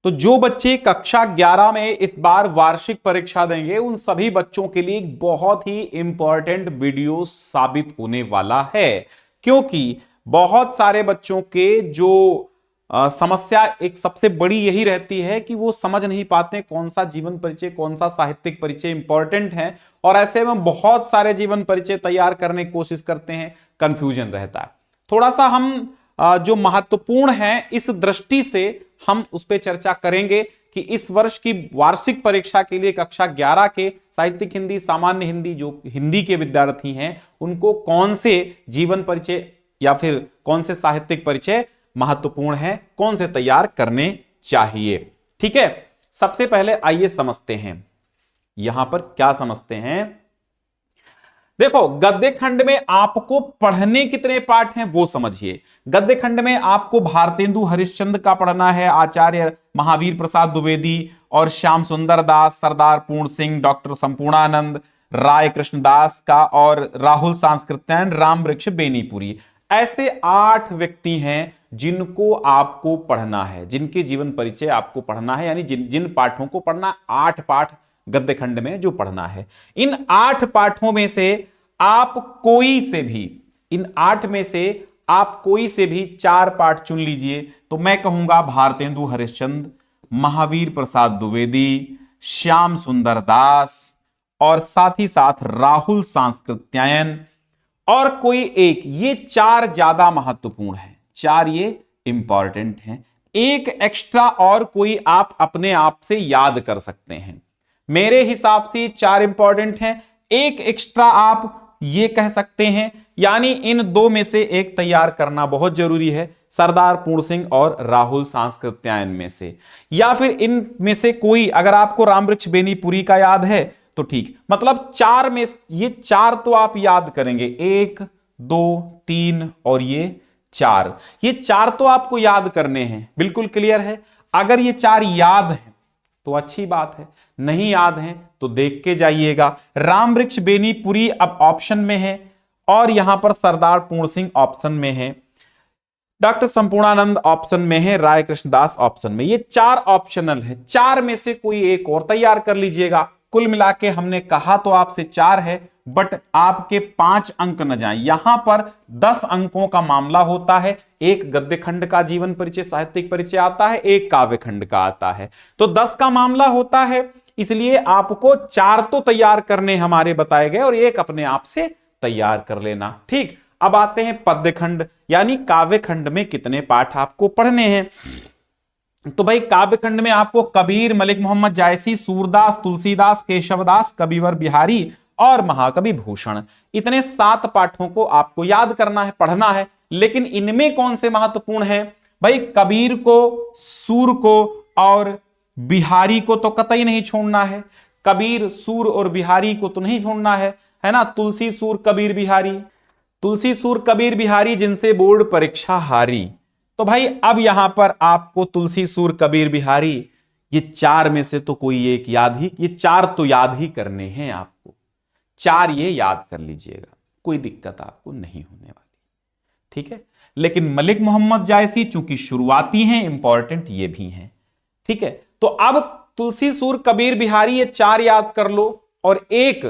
तो जो बच्चे कक्षा 11 में इस बार वार्षिक परीक्षा देंगे उन सभी बच्चों के लिए एक बहुत ही इंपॉर्टेंट वीडियो साबित होने वाला है, क्योंकि बहुत सारे बच्चों के जो समस्या एक सबसे बड़ी यही रहती है कि वो समझ नहीं पाते कौन सा जीवन परिचय कौन सा साहित्यिक परिचय इंपॉर्टेंट है, और ऐसे में बहुत सारे जीवन परिचय तैयार करने की कोशिश करते हैं, कंफ्यूजन रहता है। थोड़ा सा हम जो महत्वपूर्ण है इस दृष्टि से हम उस पर चर्चा करेंगे कि इस वर्ष की वार्षिक परीक्षा के लिए कक्षा 11 के साहित्यिक हिंदी, सामान्य हिंदी, जो हिंदी के विद्यार्थी हैं उनको कौन से जीवन परिचय या फिर कौन से साहित्यिक परिचय महत्वपूर्ण है, कौन से तैयार करने चाहिए। ठीक है, सबसे पहले आइए समझते हैं यहां पर क्या समझते हैं। देखो, गद्य खंड में आपको पढ़ने कितने पाठ हैं वो समझिए। गद्य खंड में आपको भारतेंदु हरिश्चंद्र का पढ़ना है, आचार्य महावीर प्रसाद द्विवेदी और श्याम सुंदर दास, सरदार पूर्ण सिंह, डॉक्टर संपूर्णानंद, राय कृष्णदास का, और राहुल सांस्कृत्यायन, राम वृक्ष बेनीपुरी। ऐसे 8 व्यक्ति हैं जिनको आपको पढ़ना है, जिनके जीवन परिचय आपको पढ़ना है, यानी जिन पाठों को पढ़ना, 8 पाठ गद्य खंड में जो पढ़ना है। इन 8 पाठों में से आप कोई से भी, इन 8 में से आप कोई से भी 4 पाठ चुन लीजिए। तो मैं कहूंगा भारतेंदु हरिश्चंद्र, महावीर प्रसाद द्विवेदी, श्याम सुंदर दास और साथ ही साथ राहुल सांस्कृत्यायन और कोई एक, ये 4 ज्यादा महत्वपूर्ण है, 4 ये इंपॉर्टेंट हैं। एक एक्स्ट्रा और कोई आप अपने आप से याद कर सकते हैं। मेरे हिसाब से 4 इंपॉर्टेंट हैं, एक एक्स्ट्रा आप ये कह सकते हैं, यानी इन 2 में से एक तैयार करना बहुत जरूरी है, सरदार पूर्ण सिंह और राहुल सांस्कृत्यायन में से, या फिर इन में से कोई, अगर आपको रामवृक्ष बेनीपुरी का याद है तो ठीक, मतलब 4 में ये 4 तो आप याद करेंगे, 1 2 3 और ये 4, ये 4 तो आपको याद करने हैं, बिल्कुल क्लियर है। अगर ये 4 याद हैं तो अच्छी बात है, नहीं याद हैं तो देख के जाइएगा। राम वृक्ष बेनीपुरी अब ऑप्शन में है और यहां पर सरदार पूर्ण सिंह ऑप्शन में है, डॉक्टर संपूर्णानंद ऑप्शन में है, राय कृष्णदास ऑप्शन में। ये 4 ऑप्शनल है, 4 में से कोई एक और तैयार कर लीजिएगा। कुल मिला के हमने कहा तो आपसे 4 है, बट आपके 5 अंक न जाएं। यहां पर 10 अंकों का मामला होता है, एक गद्य खंड का जीवन परिचय साहित्यिक परिचय आता है, एक काव्य खंड का आता है, तो 10 का मामला होता है। इसलिए आपको 4 तो तैयार करने हमारे बताए गए और एक अपने आप से तैयार कर लेना। ठीक, अब आते हैं पद्य खंड, यानी काव्य खंड में कितने पाठ आपको पढ़ने हैं। तो भाई काव्य खंड में आपको कबीर, मलिक मोहम्मद जायसी, सूरदास, तुलसीदास, केशवदास, कविवर बिहारी और महाकवि भूषण, इतने 7 पाठों को आपको याद करना है, पढ़ना है। लेकिन इनमें कौन से महत्वपूर्ण है भाई? कबीर को, सूर को और बिहारी को तो कतई नहीं छोड़ना है। कबीर, सूर और बिहारी को तो नहीं छोड़ना है ना। तुलसी, सूर, कबीर, बिहारी, तुलसी, सूर, कबीर, बिहारी जिनसे बोर्ड परीक्षा हारी। तो भाई अब यहां पर आपको तुलसी, सूर, कबीर, बिहारी, ये 4 में से तो कोई एक याद ही, ये 4 तो याद ही करने हैं आपको, 4 ये याद कर लीजिएगा, कोई दिक्कत आपको नहीं होने वाली। ठीक है, लेकिन मलिक मोहम्मद जायसी चूंकि शुरुआती हैं, इंपॉर्टेंट ये भी हैं। ठीक है, तो अब तुलसी, सूर, कबीर, बिहारी ये 4 याद कर लो और एक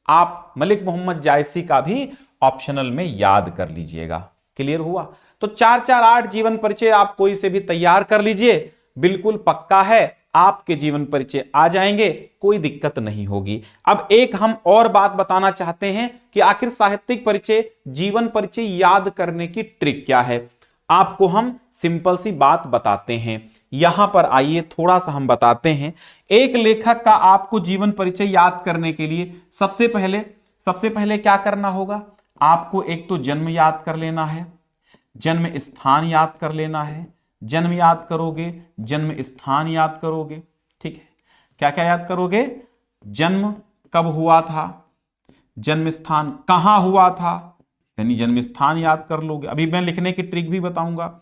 आप मलिक मोहम्मद जायसी का भी ऑप्शनल में याद कर लीजिएगा। क्लियर हुआ? तो 4 4 8 जीवन परिचय आप कोई से भी तैयार कर लीजिए, बिल्कुल पक्का है आपके जीवन परिचय आ जाएंगे, कोई दिक्कत नहीं होगी। अब एक हम और बात बताना चाहते हैं कि आखिर साहित्यिक परिचय, जीवन परिचय याद करने की ट्रिक क्या है। आपको हम सिंपल सी बात बताते हैं, यहां पर आइए थोड़ा सा हम बताते हैं। एक लेखक का आपको जीवन परिचय याद करने के लिए सबसे पहले क्या करना होगा? आपको एक तो जन्म याद कर लेना है, जन्म स्थान याद कर लेना है। जन्म याद करोगे, जन्म स्थान याद करोगे। ठीक है, क्या क्या याद करोगे? जन्म कब हुआ था, जन्म स्थान कहां हुआ था, यानी जन्म स्थान याद कर लोगे। अभी मैं लिखने की ट्रिक भी बताऊंगा,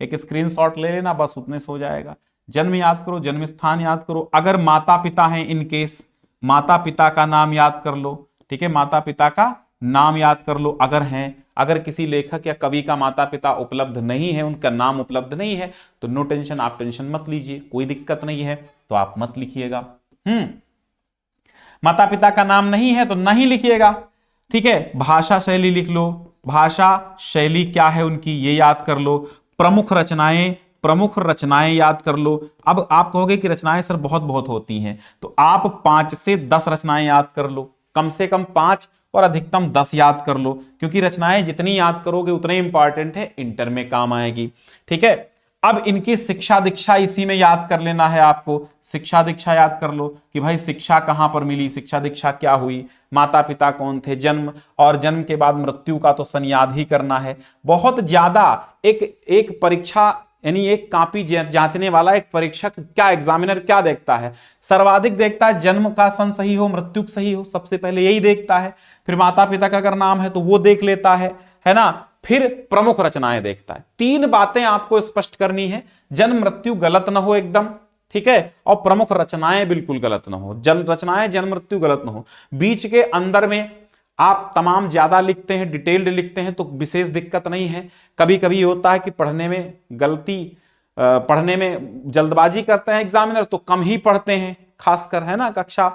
एक स्क्रीनशॉट ले लेना, बस उतने से हो जाएगा। जन्म याद करो, जन्म स्थान याद करो। अगर माता पिता हैं, इन केस माता पिता का नाम याद कर लो। ठीक है, माता पिता का नाम याद कर लो अगर हैं। अगर किसी लेखक या कवि का माता पिता उपलब्ध नहीं है, उनका नाम उपलब्ध नहीं है, तो नो टेंशन, आप टेंशन मत लीजिए, कोई दिक्कत नहीं है, तो आप मत लिखिएगा। माता पिता का नाम नहीं है तो नहीं लिखिएगा, ठीक है। भाषा शैली लिख लो, भाषा शैली क्या है उनकी ये याद कर लो। प्रमुख रचनाएं याद कर लो। अब आप कहोगे कि रचनाएं सर बहुत बहुत होती हैं, तो आप 5 से 10 रचनाएं याद कर लो, कम से कम 5 और अधिकतम 10 याद कर लो, क्योंकि रचनाएं जितनी याद करोगे उतने इंपॉर्टेंट है, इंटर में काम आएगी, ठीक है। अब इनकी शिक्षा दीक्षा इसी में याद कर लेना है आपको। शिक्षा दीक्षा याद कर लो कि भाई शिक्षा कहां पर मिली, शिक्षा दीक्षा क्या हुई, माता पिता कौन थे, जन्म और जन्म के बाद मृत्यु का तो सन याद ही करना है। बहुत ज्यादा एक परीक्षा यानी एक कॉपी जांचने वाला एक परीक्षक क्या, एग्जामिनर क्या देखता है, सर्वाधिक देखता है जन्म का सन सही हो, मृत्यु सही हो, सबसे पहले यही देखता है। फिर माता पिता का अगर नाम है तो वो देख लेता है ना। फिर प्रमुख रचनाएं देखता है। 3 बातें आपको स्पष्ट करनी है, जन्म मृत्यु गलत ना हो एकदम, ठीक है, और प्रमुख रचनाएं बिल्कुल गलत ना हो, रचनाएं जन्म मृत्यु गलत ना हो। बीच के अंदर में आप तमाम ज्यादा लिखते हैं, डिटेल्ड लिखते हैं तो विशेष दिक्कत नहीं है। कभी कभी होता है कि पढ़ने में गलती, पढ़ने में जल्दबाजी करते हैं एग्जामिनर, तो कम ही पढ़ते हैं, खासकर है ना कक्षा।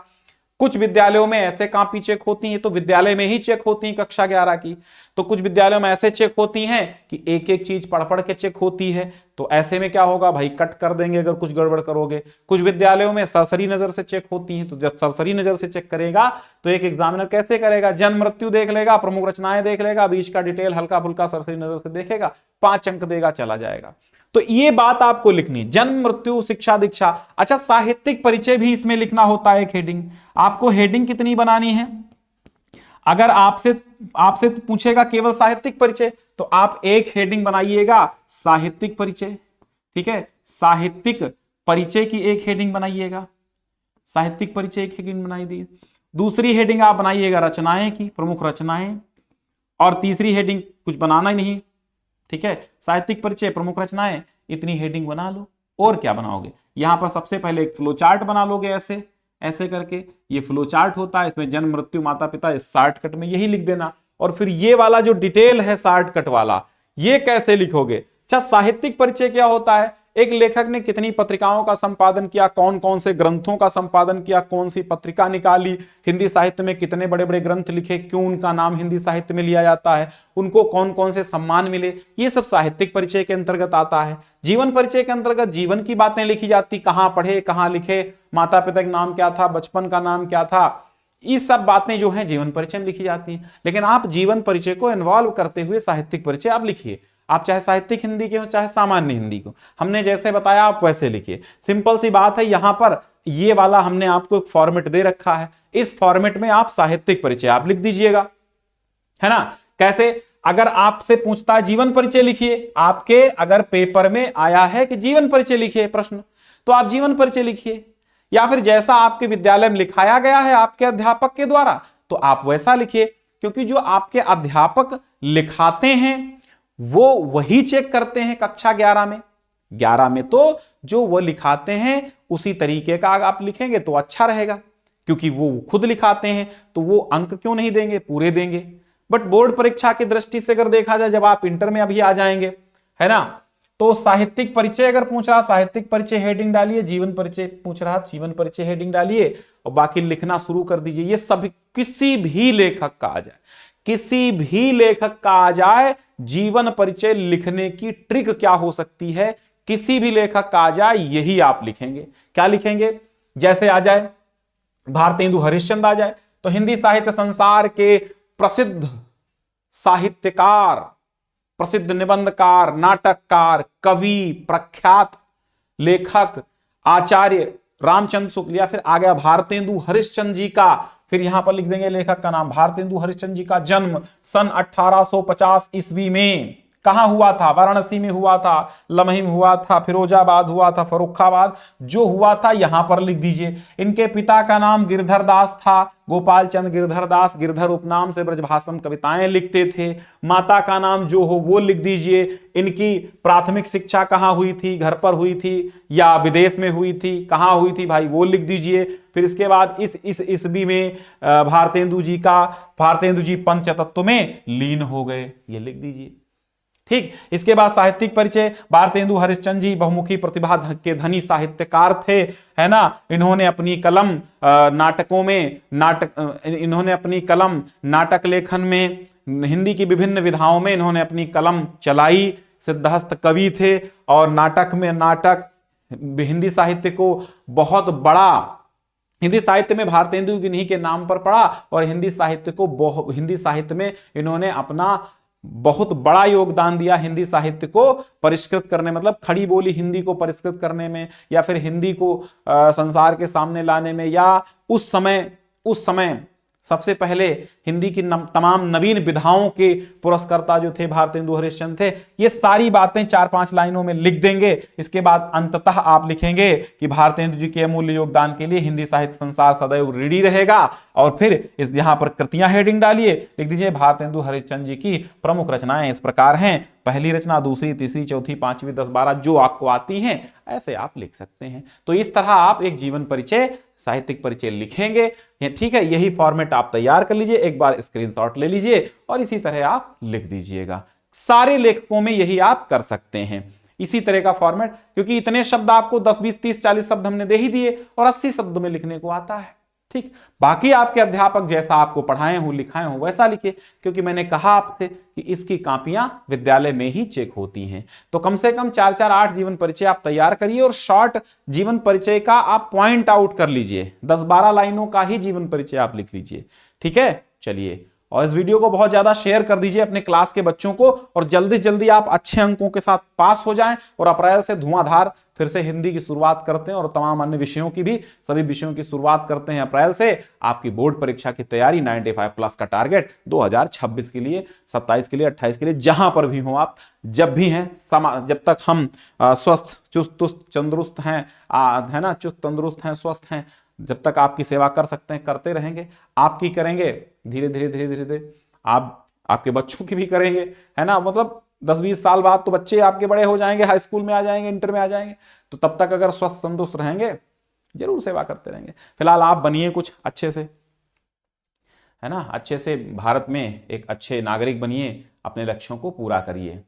कुछ विद्यालयों में ऐसे कॉपी चेक होती हैं तो विद्यालय में ही चेक होती हैं कक्षा 11 की, तो कुछ विद्यालयों में ऐसे चेक होती हैं कि एक एक चीज पढ़ पढ़ के चेक होती है, तो ऐसे में क्या होगा भाई, कट कर देंगे अगर कुछ गड़बड़ करोगे। कुछ विद्यालयों में सरसरी नजर से चेक होती हैं, तो जब सरसरी नजर से चेक करेगा तो एक एग्जामिनर कैसे करेगा, जन्म मृत्यु देख लेगा, प्रमुख रचनाएं देख लेगा, बीच का डिटेल हल्का फुल्का सरसरी नजर से देखेगा, 5 अंक देगा, चला जाएगा। तो ये बात आपको लिखनी, जन्म मृत्यु शिक्षा दीक्षा। अच्छा, साहित्यिक परिचय भी इसमें लिखना होता है एक हेडिंग। आपको हेडिंग कितनी बनानी है, अगर आपसे पूछेगा केवल साहित्यिक परिचय तो आप एक हेडिंग बनाइएगा साहित्यिक परिचय, ठीक है, साहित्यिक परिचय की एक हेडिंग बनाइएगा, साहित्यिक परिचय एक हेडिंग बनाई दी। दूसरी हेडिंग आप बनाइएगा रचनाएं की, प्रमुख रचनाएं, और तीसरी हेडिंग कुछ बनाना ही नहीं, ठीक है, साहित्यिक परिचय प्रमुख रचनाएं, इतनी हेडिंग बना लो। और क्या बनाओगे, यहां पर सबसे पहले एक फ्लो चार्ट बना लोगे, ऐसे ऐसे करके, ये फ्लो चार्ट होता है, इसमें जन्म मृत्यु माता पिता, इस शॉर्टकट में यही लिख देना। और फिर ये वाला जो डिटेल है शॉर्टकट वाला, ये कैसे लिखोगे। अच्छा, साहित्यिक परिचय क्या होता है, एक लेखक ने कितनी पत्रिकाओं का संपादन किया, कौन कौन से ग्रंथों का संपादन किया, कौन सी पत्रिका निकाली, हिंदी साहित्य में कितने बड़े बड़े ग्रंथ लिखे, क्यों उनका नाम हिंदी साहित्य में लिया जाता है, उनको कौन कौन से सम्मान मिले, ये सब साहित्यिक परिचय के अंतर्गत आता है। जीवन परिचय के अंतर्गत जीवन की बातें लिखी जाती, कहां पढ़े, कहां लिखे, माता पिता का नाम क्या था, बचपन का नाम क्या था, ये सब बातें जो हैं जीवन परिचय में लिखी जाती हैं। लेकिन आप जीवन परिचय को इन्वॉल्व करते हुए साहित्यिक परिचय आप लिखिए, आप चाहे साहित्यिक हिंदी के हो चाहे सामान्य हिंदी को, हमने जैसे बताया आप वैसे लिखिए। सिंपल सी बात है, यहां पर ये वाला हमने आपको एक फॉर्मेट दे रखा है, इस फॉर्मेट में आप साहित्यिक परिचय आप लिख दीजिएगा, है ना। कैसे, अगर आपसे पूछता है जीवन परिचय लिखिए, आपके अगर पेपर में आया है कि जीवन परिचय लिखिए प्रश्न, तो आप जीवन परिचय लिखिए, या फिर जैसा आपके विद्यालय में लिखाया गया है आपके अध्यापक के द्वारा तो आप वैसा लिखिए, क्योंकि जो आपके अध्यापक लिखाते हैं वो वही चेक करते हैं कक्षा 11 में तो जो वो लिखाते हैं उसी तरीके का आप लिखेंगे तो अच्छा रहेगा, क्योंकि वो खुद लिखाते हैं तो वो अंक क्यों नहीं देंगे, पूरे देंगे। बट बोर्ड परीक्षा की दृष्टि से अगर देखा जाए, जब आप इंटर में अभी आ जाएंगे, है ना, तो साहित्यिक परिचय अगर पूछ रहा, साहित्यिक परिचय हेडिंग डालिए, जीवन परिचय पूछ रहा, जीवन परिचय हेडिंग डालिए, और बाकी लिखना शुरू कर दीजिए। ये सब किसी भी लेखक का आ जाए, किसी भी लेखक का आ जाए, जीवन परिचय लिखने की ट्रिक क्या हो सकती है, किसी भी लेखक का आ जाए यही आप लिखेंगे। क्या लिखेंगे, जैसे आ जाए भारतेंदु हरिश्चंद्र आ जाए तो हिंदी साहित्य संसार के प्रसिद्ध साहित्यकार, प्रसिद्ध निबंधकार, नाटककार, कवि, प्रख्यात लेखक आचार्य रामचंद्र शुक्ल, या फिर आ गया भारतेंदु हरिश्चंद्र जी का, फिर यहां पर लिख देंगे लेखक का नाम, भारतेंदु हरिश्चंद्र जी का जन्म सन 1850 ईस्वी में, कहां हुआ था? वाराणसी में हुआ था, लमहिम हुआ था, फिरोजाबाद हुआ था, फर्रुखाबाद जो हुआ था यहां पर लिख दीजिए। इनके पिता का नाम गिरधर दास था, गोपाल चंद गिरधर दास। गिरधर उपनाम से ब्रजभाषम कविताएं लिखते थे। माता का नाम जो हो वो लिख दीजिए। इनकी प्राथमिक शिक्षा कहां हुई थी? घर पर हुई थी या विदेश में हुई थी? कहां हुई थी भाई वो लिख दीजिए। फिर इसके बाद इस ईस्वी में भारतेंदु जी पंचतत्व में लीन हो गए, ये लिख दीजिए। ठीक, इसके बाद साहित्यिक परिचय। भारतेंदु हरिश्चंद्र जी बहुमुखी प्रतिभा के धनी साहित्यकार थे, है ना। इन्होंने अपनी कलम नाटक लेखन में, हिंदी की विभिन्न विधाओं में इन्होंने अपनी कलम चलाई। सिद्धहस्त कवि थे और नाटक हिंदी साहित्य को बहुत बड़ा, हिंदी साहित्य में भारतेंदु किन्हीं के नाम पर पड़ा और हिंदी साहित्य में इन्होंने अपना बहुत बड़ा योगदान दिया। हिंदी साहित्य को परिष्कृत करने, मतलब खड़ी बोली हिंदी को परिष्कृत करने में, या फिर हिंदी को संसार के सामने लाने में, या उस समय सबसे पहले हिंदी की तमाम नवीन विधाओं के पुरस्कर्ता जो थे भारतेंदु हरिश्चंद्र थे। ये सारी बातें 4-5 लाइनों में लिख देंगे। इसके बाद अंततः आप लिखेंगे कि भारतेंदु जी के अमूल्य योगदान के लिए हिंदी साहित्य संसार सदैव ऋणी रहेगा। और फिर इस यहां पर कृतियां हेडिंग डालिए, लिख दीजिए भारतेंदु हरिश्चंद्र जी की प्रमुख रचनाएं इस प्रकार हैं। पहली रचना, दूसरी, तीसरी, चौथी, पांचवी, 10, 12 जो आपको आती हैं ऐसे आप लिख सकते हैं। तो इस तरह आप एक जीवन परिचय, साहित्यिक परिचय लिखेंगे। ठीक है, यही फॉर्मेट आप तैयार कर लीजिए, एक बार स्क्रीनशॉट ले लीजिए और इसी तरह आप लिख दीजिएगा। सारे लेखकों में यही आप कर सकते हैं, इसी तरह का फॉर्मेट, क्योंकि इतने शब्द आपको 10, 20, 30, 40 शब्द हमने दे ही दिए और 80 शब्दों में लिखने को आता है। ठीक, बाकी आपके अध्यापक जैसा आपको पढ़ाए हो, लिखाए हो वैसा लिखिए, क्योंकि मैंने कहा आपसे कि इसकी कॉपियां विद्यालय में ही चेक होती हैं। तो कम से कम 4-4, 8 जीवन परिचय आप तैयार करिए और शॉर्ट जीवन परिचय का आप पॉइंट आउट कर लीजिए। 10-12 लाइनों का ही जीवन परिचय आप लिख लीजिए। ठीक है, चलिए, और इस वीडियो को बहुत ज्यादा शेयर कर दीजिए अपने क्लास के बच्चों को, और जल्दी से जल्दी आप अच्छे अंकों के साथ पास हो जाएं और अप्रैल से धुआंधार फिर से हिंदी की शुरुआत करते हैं और तमाम अन्य विषयों की भी, सभी विषयों की शुरुआत करते हैं अप्रैल से। आपकी बोर्ड परीक्षा की तैयारी 95+ का टारगेट 2026 के लिए, 27 के लिए, 28 के लिए, जहां पर भी हो आप, जब भी हैं, जब तक हम स्वस्थ, चुस्त तंदुरुस्त हैं, है ना, चुस्त तंदुरुस्त हैं, स्वस्थ हैं, जब तक आपकी सेवा कर सकते हैं करते रहेंगे। आपकी करेंगे, धीरे धीरे आपके बच्चों की भी करेंगे, है ना। मतलब 10-20 साल बाद तो बच्चे आपके बड़े हो जाएंगे, हाई स्कूल में आ जाएंगे, इंटर में आ जाएंगे, तो तब तक अगर स्वस्थ तंदुरुस्त रहेंगे जरूर सेवा करते रहेंगे। फिलहाल आप बनिए कुछ अच्छे से, है ना, अच्छे से भारत में एक अच्छे नागरिक बनिए, अपने लक्ष्यों को पूरा करिए।